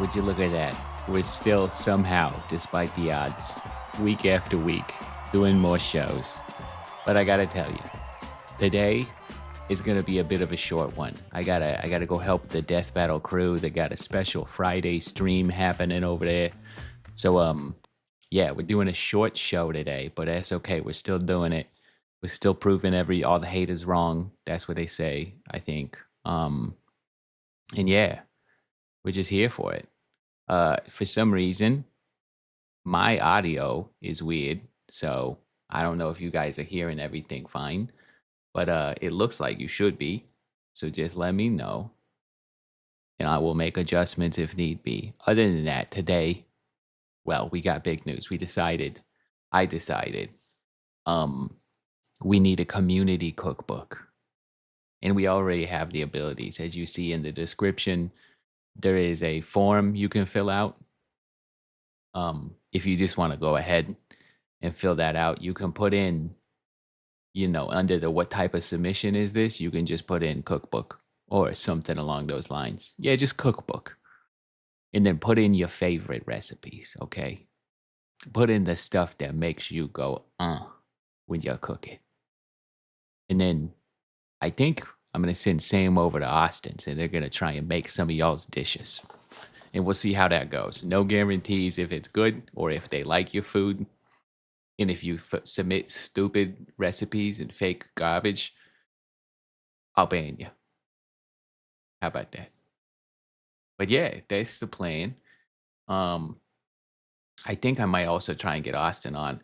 Would you look at that? We're still somehow, despite the odds, week after week, doing more shows. But I gotta tell you, today is gonna be a bit of a short one. I gotta go help the Death Battle crew. They got a special Friday stream happening over there. So yeah, we're doing a short show today, but that's okay. We're still doing it. We're still proving all the haters wrong. That's what they say, I think. And yeah, we're just here for it. For some reason, my audio is weird, so I don't know if you guys are hearing everything fine, but it looks like you should be. So just let me know, and I will make adjustments if need be. Other than that, today, well, we got big news. I decided, um, we need a community cookbook, and we already have the abilities. As you see in the description, there is a form you can fill out. If you just want to go ahead and fill that out, you can put in, under the what type of submission is this, you can just put in cookbook or something along those lines. Yeah, just cookbook. And then put in your favorite recipes, okay? Put in the stuff that makes you go, when you cook it. And then I think I'm going to send Sam over to Austin's and they're going to try and make some of y'all's dishes. And we'll see how that goes. No guarantees if it's good or if they like your food. And if you submit stupid recipes and fake garbage, I'll ban you. How about that? But yeah, that's the plan. Um, I think I might also try and get Austin on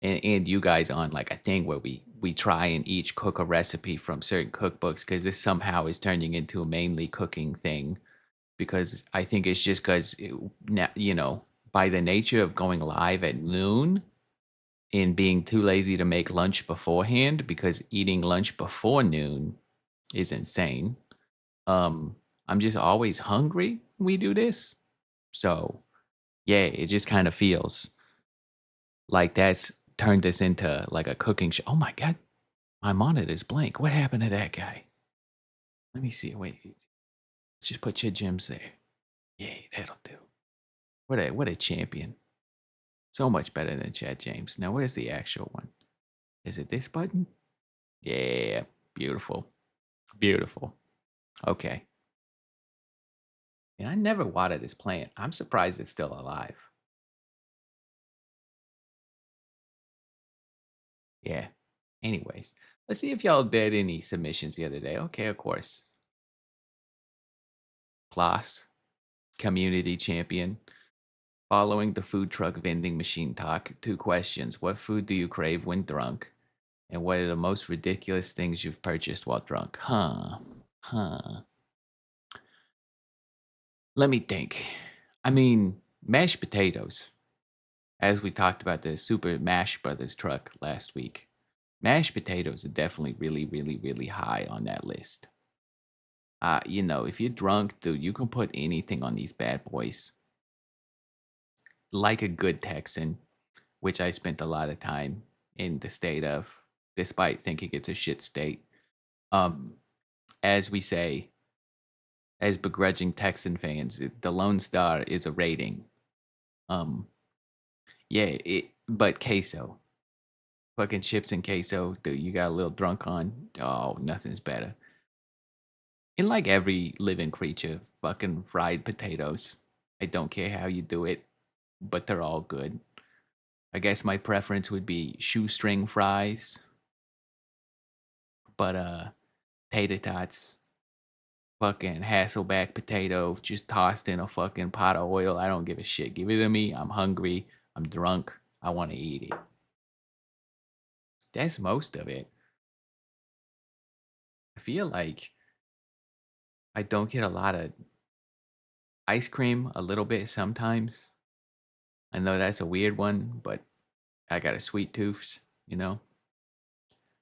and you guys on like a thing where we try and each cook a recipe from certain cookbooks because this somehow is turning into a mainly cooking thing. Because I think it's just because by the nature of going live at noon and being too lazy to make lunch beforehand, because eating lunch before noon is insane. Um, I'm just always hungry when we do this. So, yeah, it just kind of feels like that's turned this into like a cooking show. Oh my God, my monitor's blank. What happened to that guy? Let me see. Wait, let's just put your gems there. Yeah, that'll do. What a champion. So much better than Chad James. Now, where's the actual one? Is it this button? Yeah, beautiful. Beautiful. Okay. And I never watered this plant. I'm surprised it's still alive. Yeah. Anyways, let's see if y'all did any submissions the other day. Okay, of course. Class, community champion. Following the food truck vending machine talk, 2 questions. What food do you crave when drunk? And what are the most ridiculous things you've purchased while drunk? Huh. Let me think. I mean, mashed potatoes, as we talked about the Super Mash Brothers truck last week. Mashed potatoes are definitely really, really, really high on that list. If you're drunk, dude, you can put anything on these bad boys. Like a good Texan, which I spent a lot of time in the state of, despite thinking it's a shit state. Um, as we say, as begrudging Texan fans, the Lone Star is a rating. Um, yeah, but queso, fucking chips and queso, dude, you got a little drunk on. Oh, nothing's better. And like every living creature, fucking fried potatoes. I don't care how you do it, but they're all good. I guess my preference would be shoestring fries, but tater tots, fucking Hasselback potato, just tossed in a fucking pot of oil. I don't give a shit. Give it to me. I'm hungry. I'm drunk. I want to eat it. That's most of it. I feel like I don't get a lot of ice cream, a little bit sometimes. I know that's a weird one, but I got a sweet tooth, you know?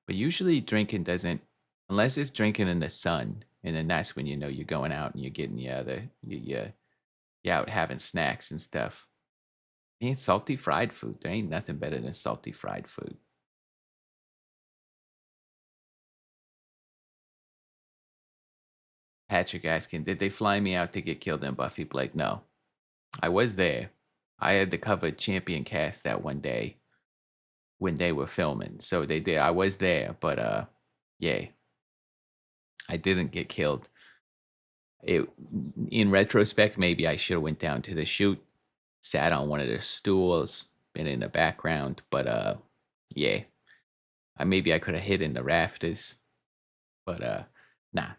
But usually drinking doesn't, unless it's drinking in the sun, and then that's when you know you're going out and you're getting you out having snacks and stuff. Man, salty fried food. There ain't nothing better than salty fried food. Patrick asking, did they fly me out to get killed in Buffy? Blake, no. I was there. I had to cover Champion Cast that one day when they were filming. So they did. I was there, but yeah, I didn't get killed. It in retrospect, maybe I should have went down to the shoot, sat on one of the stools, been in the background, but yeah, maybe I could have hid in the rafters, but nah,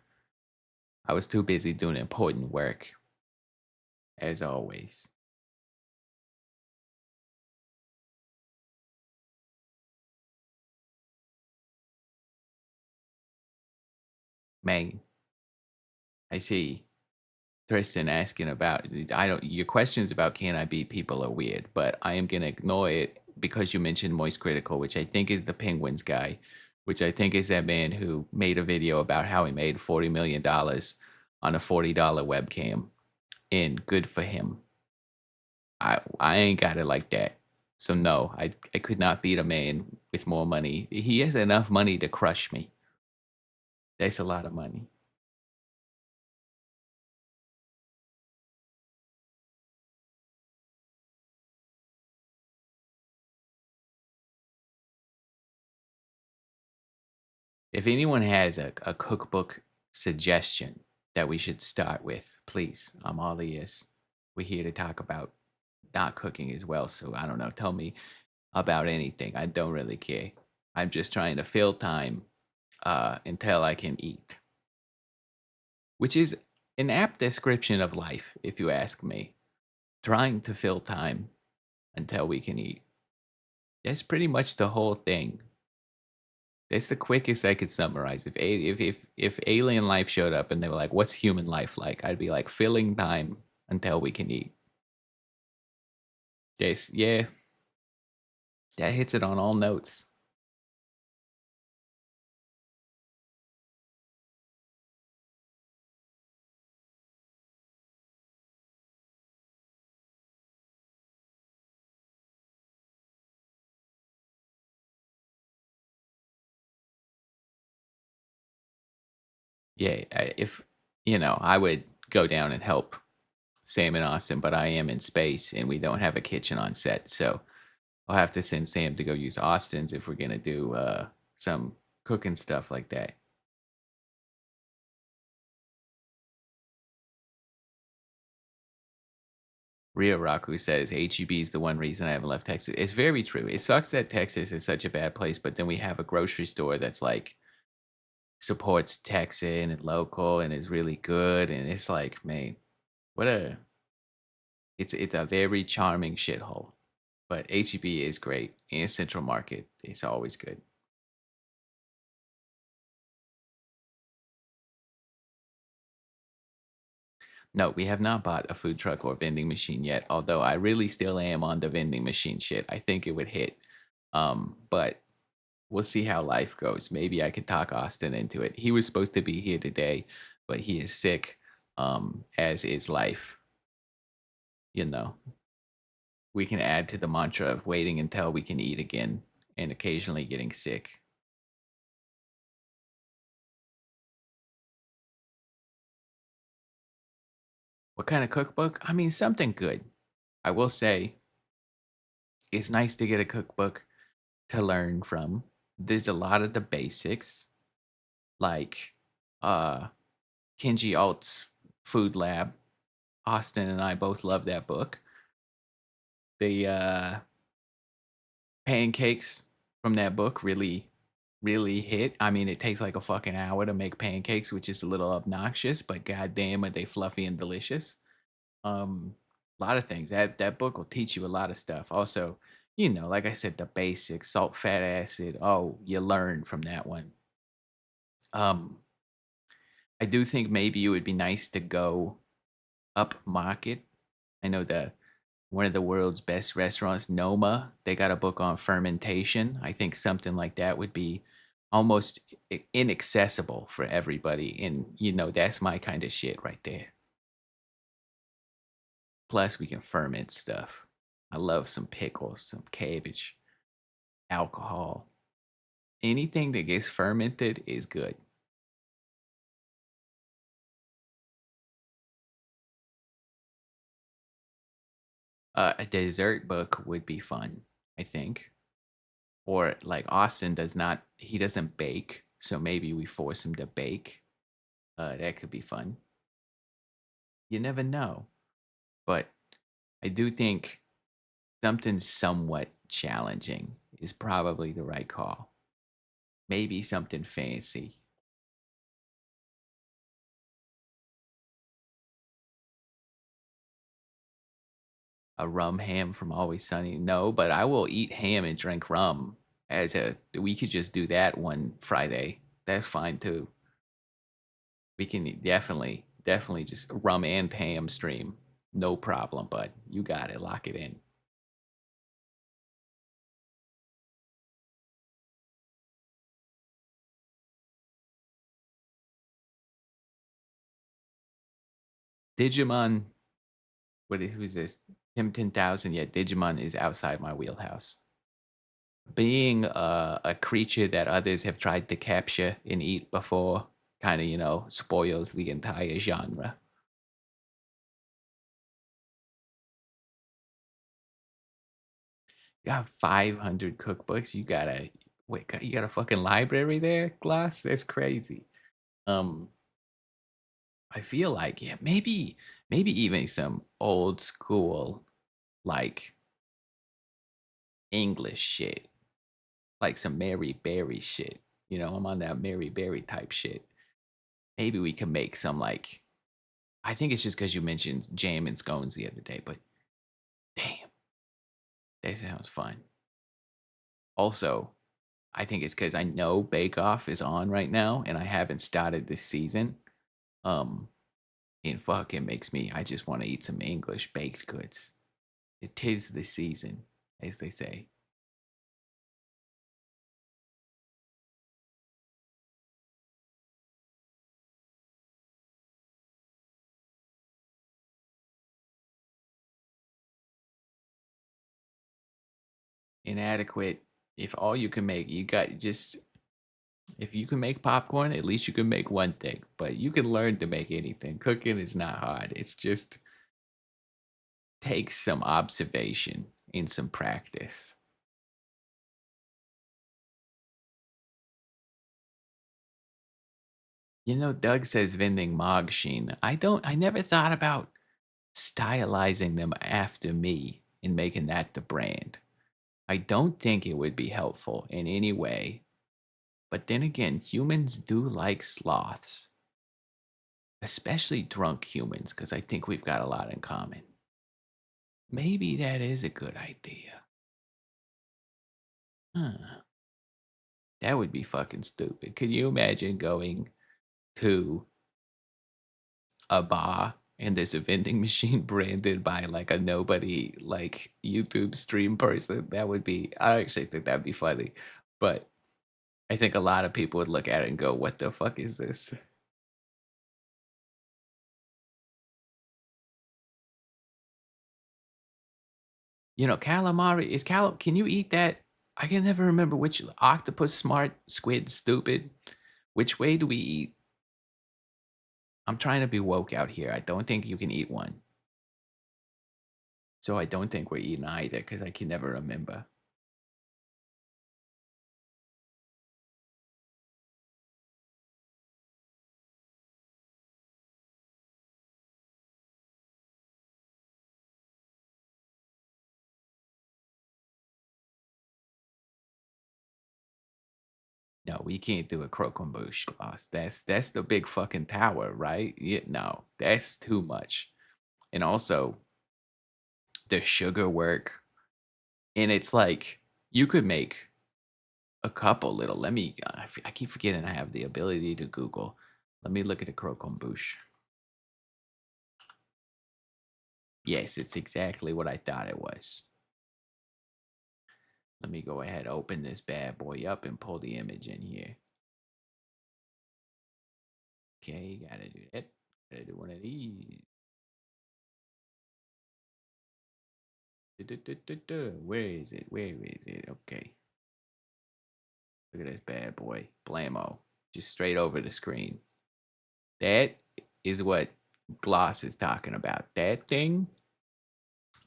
I was too busy doing important work as always. Man, I see Tristan asking about I don't your questions about can I beat people are weird, but I am gonna ignore it because you mentioned Moist Critical, which I think is the Penguins guy, which I think is that man who made a video about how he made $40 million on a $40 webcam. And good for him. I ain't got it like that. So no, I could not beat a man with more money. He has enough money to crush me. That's a lot of money. If anyone has a cookbook suggestion that we should start with, please, I'm all ears. We're here to talk about not cooking as well. So I don't know. Tell me about anything. I don't really care. I'm just trying to fill time until I can eat, which is an apt description of life, if you ask me. Trying to fill time until we can eat. That's pretty much the whole thing. That's the quickest I could summarize. If alien life showed up and they were like, "What's human life like?" I'd be like, "Filling time until we can eat." That's yeah, that hits it on all notes. Yeah, if I would go down and help Sam and Austin, but I am in space and we don't have a kitchen on set, so I'll have to send Sam to go use Austin's if we're gonna do some cooking stuff like that. Rio Raku says HEB is the one reason I haven't left Texas. It's very true. It sucks that Texas is such a bad place, but then we have a grocery store that's like supports Texan and local and is really good. And it's like, man, what a it's a very charming shithole. But HEB is great and Central Market. It's always good. No, we have not bought a food truck or vending machine yet, although I really still am on the vending machine shit. I think it would hit. But we'll see how life goes. Maybe I could talk Austin into it. He was supposed to be here today, but he is sick, as is life. You know, we can add to the mantra of waiting until we can eat again and occasionally getting sick. What kind of cookbook? I mean, something good. I will say it's nice to get a cookbook to learn from. There's a lot of the basics, like uh Kenji Alt's Food Lab. Austin and I both love that book. The pancakes from that book really hit. I mean, it takes like a fucking hour to make pancakes, which is a little obnoxious, but goddamn are they fluffy and delicious. A lot of things. That book will teach you a lot of stuff. Also, like I said, the basics, salt, fat, acid. Oh, you learn from that one. Um, I do think maybe it would be nice to go up market. I know the one of the world's best restaurants, Noma, they got a book on fermentation. I think something like that would be almost inaccessible for everybody. And, that's my kind of shit right there. Plus, we can ferment stuff. I love some pickles, some cabbage, alcohol. Anything that gets fermented is good. A dessert book would be fun, I think. Or like Austin does not, he doesn't bake, so maybe we force him to bake. That could be fun. You never know. But I do think something somewhat challenging is probably the right call. Maybe something fancy. A rum ham from Always Sunny. No, but I will eat ham and drink rum as a we could just do that one Friday. That's fine too. We can definitely just rum and ham stream. No problem, bud. You got it. Lock it in. Digimon, who's this? Tim 10,000. Yeah, Digimon is outside my wheelhouse. Being a creature that others have tried to capture and eat before kind of, spoils the entire genre. You got 500 cookbooks. You got a fucking library there, Gloss? That's crazy. Um, I feel like, yeah, maybe even some old school like English shit, like some Mary Berry shit. I'm on that Mary Berry type shit. Maybe we can make some like I think it's just because you mentioned jam and scones the other day, but damn, that sounds fun. Also, I think it's because I know Bake Off is on right now and I haven't started this season. Um, and fuck, it makes me, I just want to eat some English baked goods. It tis the season, as they say. Inadequate. If all you can make, you got just, if you can make popcorn, at least you can make one thing, but you can learn to make anything. Cooking is not hard. It's just takes some observation and some practice. Doug says vending Mogg Sheen. I never thought about stylizing them after me and making that the brand. I don't think it would be helpful in any way. But then again, humans do like sloths, especially drunk humans, because I think we've got a lot in common. Maybe that is a good idea. Huh. That would be fucking stupid. Could you imagine going to a bar and there's a vending machine branded by like a nobody like YouTube stream person? That would be I actually think that'd be funny. But I think a lot of people would look at it and go, "What the fuck is this?" Calamari is can you eat that? I can never remember which octopus smart, squid stupid. Which way do we eat? I'm trying to be woke out here. I don't think you can eat one. So I don't think we're eating either because I can never remember. No, we can't do a croquembouche gloss. That's the big fucking tower, right? Yeah, no, that's too much. And also the sugar work. And it's like you could make a couple little. I keep forgetting I have the ability to Google. Let me look at a croquembouche. Yes, it's exactly what I thought it was. Let me go ahead, open this bad boy up and pull the image in here. Okay, gotta do that. Gotta do one of these. Where is it? Where is it? Okay. Look at this bad boy. Blammo. Just straight over the screen. That is what Gloss is talking about. That thing,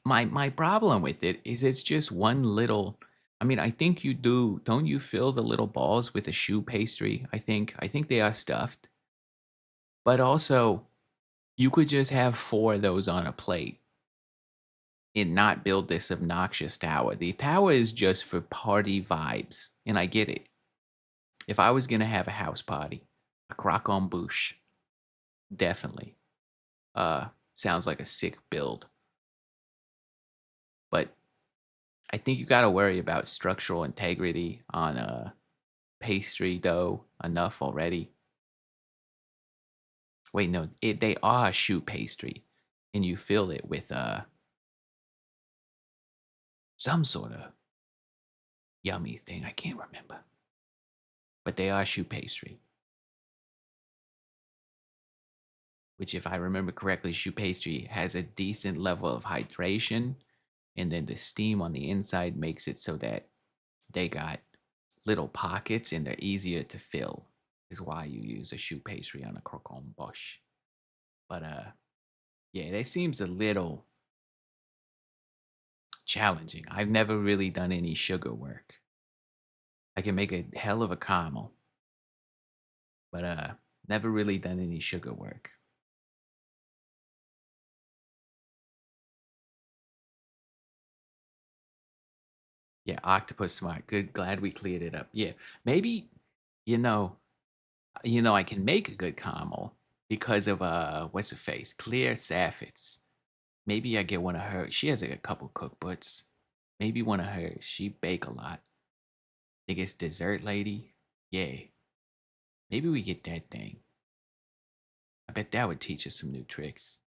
my problem with it is it's just one little. I mean, I think you do. Don't you fill the little balls with a shoe pastry? I think they are stuffed, but also you could just have four of those on a plate and not build this obnoxious tower. The tower is just for party vibes, and I get it. If I was gonna have a house party, a croque en bouche, definitely. Sounds like a sick build, but I think you gotta worry about structural integrity on a pastry dough enough already. Wait, no, they are shoe pastry, and you fill it with some sort of yummy thing. I can't remember, but they are shoe pastry. Which, if I remember correctly, shoe pastry has a decent level of hydration, and then the steam on the inside makes it so that they got little pockets and they're easier to fill. Is why you use a shoe pastry on a croquant bush. But yeah, that seems a little challenging. I've never really done any sugar work. I can make a hell of a caramel, but never really done any sugar work. Yeah, octopus smart. Good, glad we cleared it up. Yeah, maybe you know, I can make a good caramel because of what's the face? Clear Saffitz. Maybe I get one of her. She has like a couple cookbooks. Maybe one of hers. She bake a lot. Think it's dessert lady. Yeah, maybe we get that thing. I bet that would teach us some new tricks.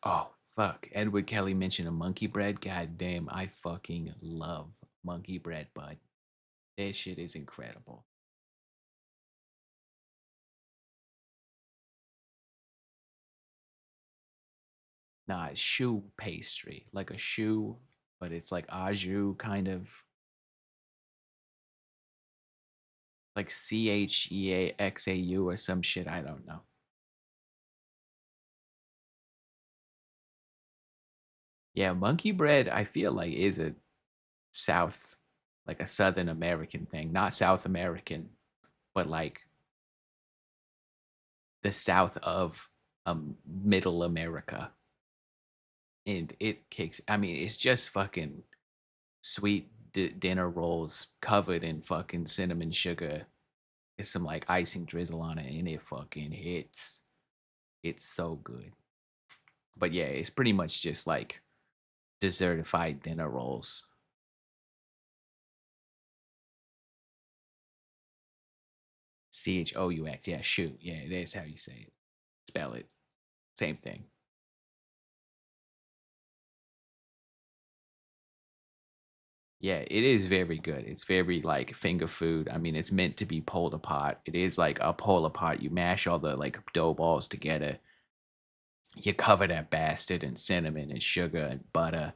Oh, fuck. Edward Kelly mentioned a monkey bread. God damn, I fucking love monkey bread, bud. That shit is incredible. Nah, it's shoe pastry. Like a shoe, but it's like au jus kind of like CHEAXAU or some shit. I don't know. Yeah, monkey bread, I feel like is a South, like a Southern American thing. Not South American, but like the South of Middle America. And it kicks. I mean, it's just fucking sweet dinner rolls covered in fucking cinnamon sugar. It's some like icing drizzle on it, and it fucking hits. It's so good. But yeah, it's pretty much just like desertified dinner rolls. CHOUX. Yeah, shoot. Yeah, that's how you say it. Spell it. Same thing. Yeah, it is very good. It's very like finger food. I mean, it's meant to be pulled apart. It is like a pull apart. You mash all the like dough balls together. You cover that bastard in cinnamon and sugar and butter,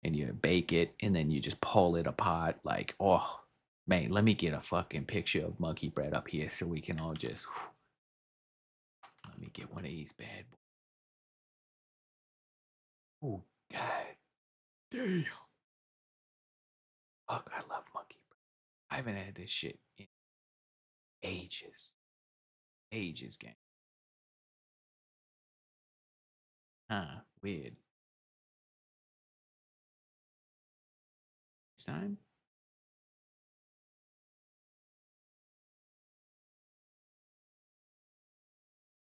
and you bake it, and then you just pull it apart. Like, oh man, let me get a fucking picture of monkey bread up here so we can all just. Let me get one of these bad boys. Oh god damn! Fuck, I love monkey bread. I haven't had this shit in ages, ages, gang. Huh? Weird. This time,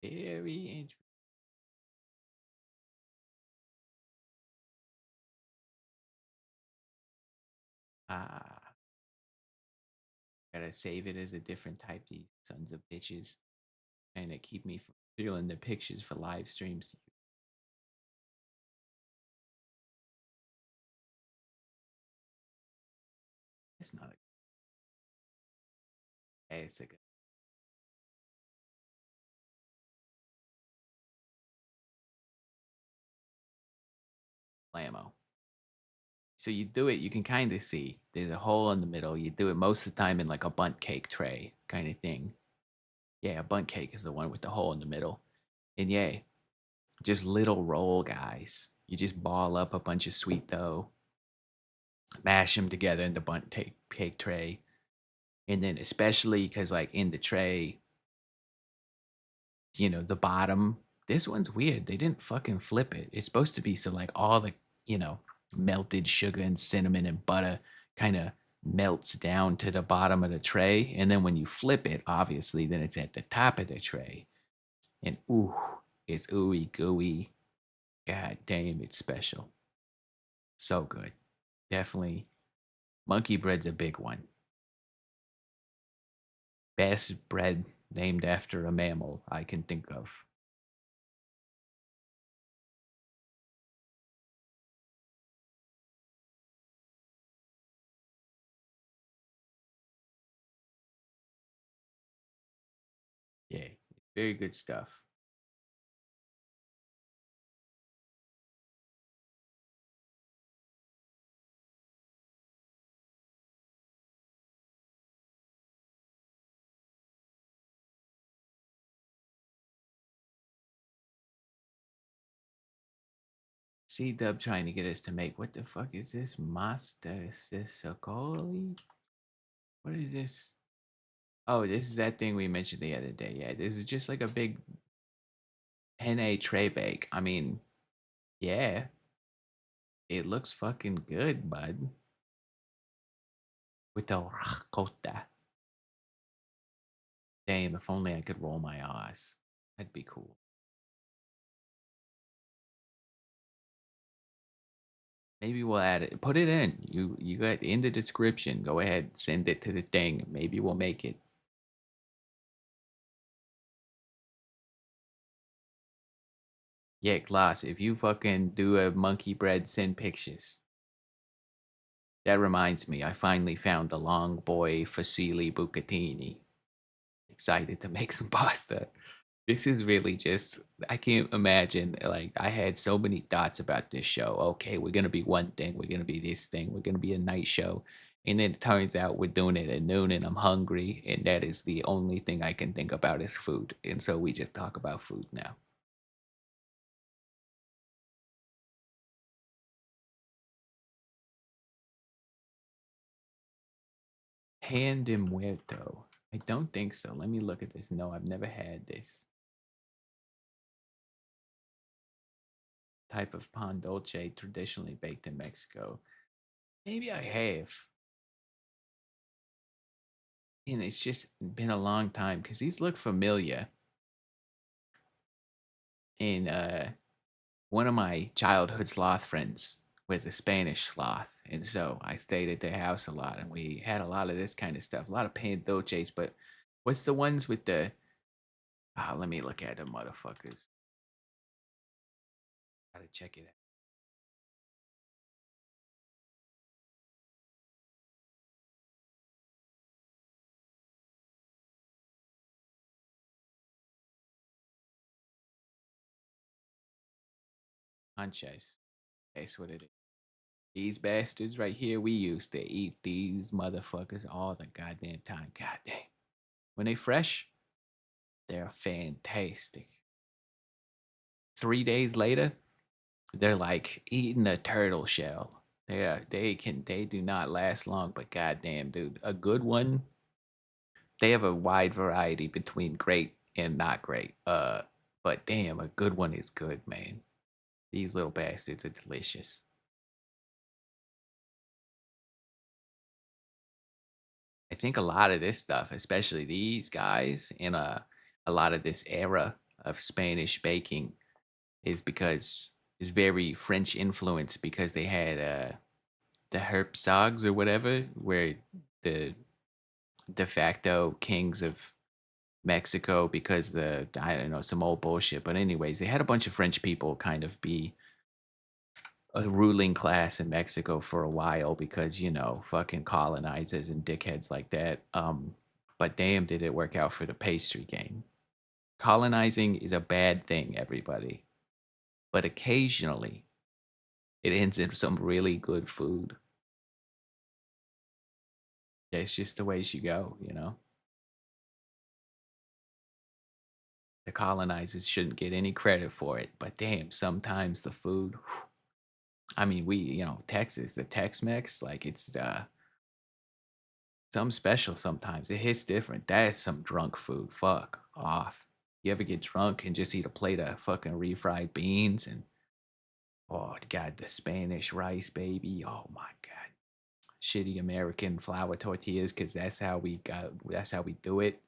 very interesting. Ah, gotta save it as a different type. These sons of bitches trying to keep me from stealing the pictures for live streams. It's not a. It's a good blammo. So you do it. You can kind of see there's a hole in the middle. You do it most of the time in like a bunt cake tray kind of thing. Yeah, a bundt cake is the one with the hole in the middle. And yeah, just little roll guys. You just ball up a bunch of sweet dough, mash them together in the cake tray, and then especially because like in the tray, the bottom. This one's weird. They didn't fucking flip it. It's supposed to be so like all the you know melted sugar and cinnamon and butter kind of melts down to the bottom of the tray, and then when you flip it, obviously, then it's at the top of the tray, and ooh, it's ooey gooey. God damn, it's special. So good. Definitely. Monkey bread's a big one. Best bread named after a mammal I can think of. Yeah, very good stuff. C Dub trying to get us to make what the fuck is this? Master Sisicoli? What is this? Oh, this is that thing we mentioned the other day. Yeah, this is just like a big penne tray bake. I mean, yeah, it looks fucking good, bud. With the ricotta. Damn, if only I could roll my eyes. That'd be cool. Maybe we'll add it. Put it in. You got in the description. Go ahead, send it to the thing. Maybe we'll make it. Yeah, Glass, if you fucking do a monkey bread, send pictures. That reminds me, I finally found the long boy fusilli bucatini. Excited to make some pasta. This is really just, I can't imagine. Like, I had so many thoughts about this show. Okay, we're going to be one thing. We're going to be this thing. We're going to be a night show. And then it turns out we're doing it at noon and I'm hungry. And that is the only thing I can think about is food. And so we just talk about food now. Pan de muerto. I don't think so. Let me look at this. No, I've never had this type of pan dulce traditionally baked in Mexico. Maybe I have. And it's just been a long time because these look familiar. And one of my childhood sloth friends was a Spanish sloth. And so I stayed at their house a lot and we had a lot of this kind of stuff, a lot of pan dulces. But what's the ones with the. Let me look at them, motherfuckers. Gotta check it out. Anches. That's what it is. These bastards right here, we used to eat these motherfuckers all the goddamn time. Goddamn. When they fresh, they're fantastic. 3 days later, they're like eating a turtle shell. They do not last long, but goddamn, dude, a good one. They have a wide variety between great and not great. But damn, a good one is good, man. These little bastards are delicious. I think a lot of this stuff, especially these guys in a lot of this era of Spanish baking, is because it's very French influenced because they had the Herzögs or whatever, where the de facto kings of Mexico because the I don't know some old bullshit. But anyways, they had a bunch of French people kind of be a ruling class in Mexico for a while because fucking colonizers and dickheads like that. But damn, did it work out for the pastry game? Colonizing is a bad thing, everybody, but occasionally it ends in some really good food. Yeah, it's just the way she go. The colonizers shouldn't get any credit for it, but damn, sometimes the food. I mean, Texas, the Tex-Mex, like it's something special sometimes. It hits different. That's some drunk food. Fuck off. You ever get drunk and just eat a plate of fucking refried beans and oh god, the Spanish rice, baby. Oh my god. Shitty American flour tortillas, because that's how we do it.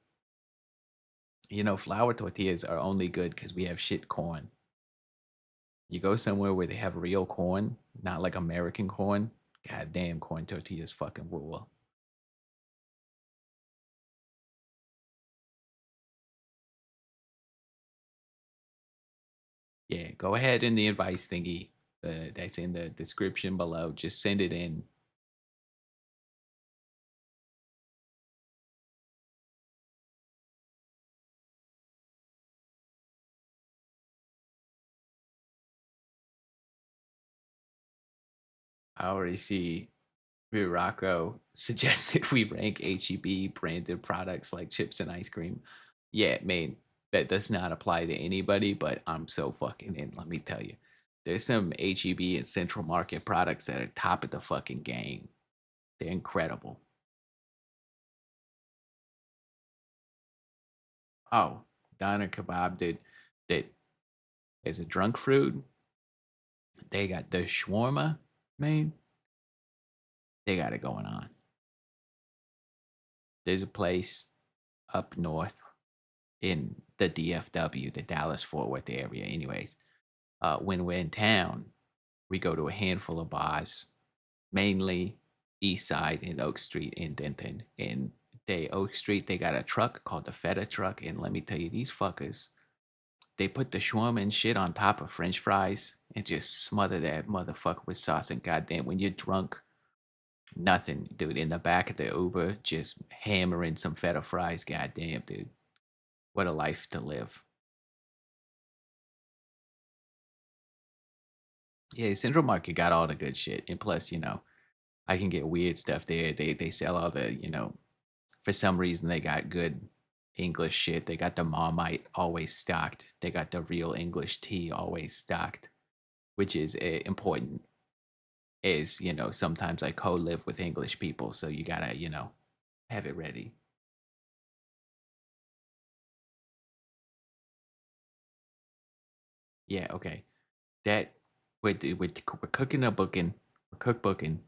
Flour tortillas are only good because we have shit corn. You go somewhere where they have real corn, not like American corn. God damn, corn tortillas fucking rule. Yeah, go ahead in the advice thingy that's in the description below. Just send it in. I already see Rocco suggested we rank HEB branded products like chips and ice cream. Yeah, man, that does not apply to anybody, but I'm so fucking in, let me tell you. There's some HEB and Central Market products that are top of the fucking game. They're incredible. Oh, Doner Kebab did that as a drunk fruit. They got the shawarma, man. They got it going on. There's a place up north in the DFW, the Dallas Fort Worth area. Anyways, when we're in town, we go to a handful of bars, mainly East Side and Oak Street in Denton. And Oak Street, they got a truck called the Feta truck. And let me tell you, these fuckers, they put the shawarma and shit on top of French fries and just smother that motherfucker with sauce. And goddamn, when you're drunk, nothing, dude. In the back of the Uber, just hammering some feta fries. Goddamn, dude. What a life to live. Yeah, Central Market got all the good shit. And plus, I can get weird stuff there. They sell all the, for some reason they got good English shit. They got the Marmite always stocked. They got the real English tea always stocked, which is important. Is sometimes I co-live with English people, so you gotta have it ready. Yeah, okay. That we're cooking a booking, we're cookbooking.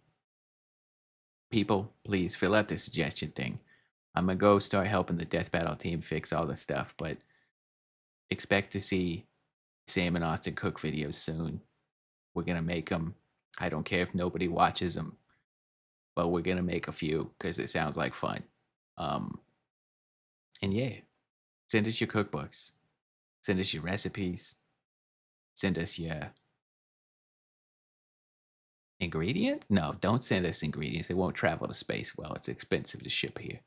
People, please fill out the suggestion thing. I'm gonna go start helping the Death Battle team fix all the stuff, but expect to see Sam and Austin cook videos soon. We're gonna make them. I don't care if nobody watches them, but we're gonna make a few because it sounds like fun. Um, and yeah, send us your cookbooks, send us your recipes, send us your ingredient. No, don't send us ingredients. It won't travel to space well. It's expensive to ship here.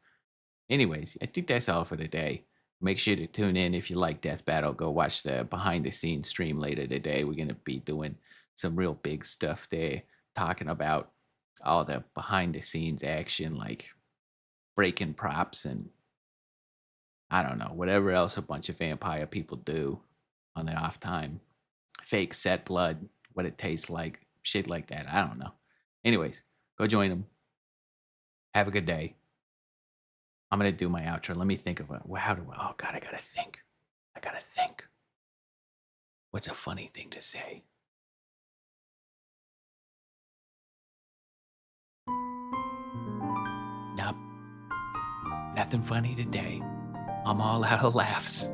Anyways, I think that's all for today. Make sure to tune in if you like Death Battle. Go watch the behind the scenes stream later today. We're going to be doing some real big stuff there, talking about all the behind the scenes action, like breaking props and I don't know, whatever else a bunch of vampire people do on their off time. Fake set blood, what it tastes like, shit like that. I don't know. Anyways, go join them. Have a good day. I'm gonna do my outro. Let me think of it. How do I? Oh God, I gotta think. I gotta think. What's a funny thing to say? Nope, nothing funny today. I'm all out of laughs.